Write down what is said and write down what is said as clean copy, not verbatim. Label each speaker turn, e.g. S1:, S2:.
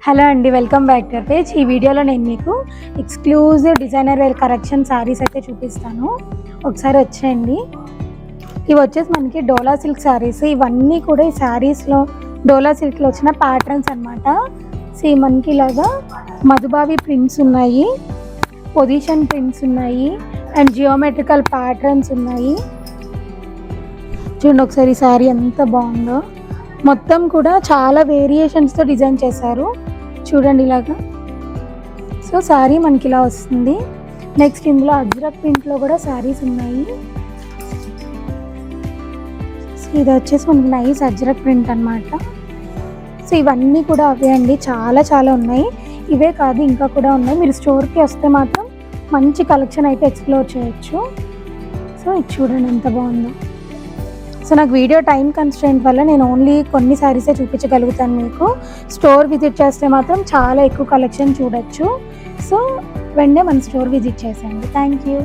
S1: Hello అండి, welcome back to our page. ఈ వీడియోలో నేను మీకు exclusive designer wear collection saris అయితే చూపిస్తాను. ఒకసారి వచ్చేయండి. ఇవి వచ్చేసి మనకి డోలా సిల్క్ శారీస్. ఇవన్నీ కూడా ఈ శారీస్లో డోలా సిల్క్లో వచ్చిన ప్యాటర్న్స్ అనమాట. మనకి ఇలాగా మధుబావి ప్రింట్స్ ఉన్నాయి, పొజిషన్ ప్రింట్స్ ఉన్నాయి అండ్ జియోమెట్రికల్ ప్యాటర్న్స్ ఉన్నాయి. చూడండి ఒకసారి ఈ శారీ ఎంత బాగుందో. మొత్తం కూడా చాలా వేరియేషన్స్తో డిజైన్ చేశారు. చూడండి ఇలాగా. సో శారీ మనకి ఇలా వస్తుంది. నెక్స్ట్ ఇందులో అజ్రక్ ప్రింట్లో కూడా శారీస్ ఉన్నాయి. సో ఇది వచ్చేసి మనకి నైస్ అజ్రక్ ప్రింట్ అనమాట. సో ఇవన్నీ కూడా అవే అండి, చాలా చాలా ఉన్నాయి. ఇవే కాదు ఇంకా కూడా ఉన్నాయి. మీరు స్టోర్కి వస్తే మాత్రం మంచి కలెక్షన్ అయితే ఎక్స్ప్లోర్ చేయొచ్చు. సో ఇది చూడండి ఎంత బాగుందో. సో నాకు వీడియో టైం కన్స్ట్రెయింట్ వల్ల నేను ఓన్లీ కొన్ని శారీసే చూపించగలుగుతాను మీకు. స్టోర్ విజిట్ చేస్తే మాత్రం చాలా ఎక్కువ కలెక్షన్ చూడొచ్చు. సో వెంటనే మన స్టోర్ విజిట్ చేసేయండి. Thank you.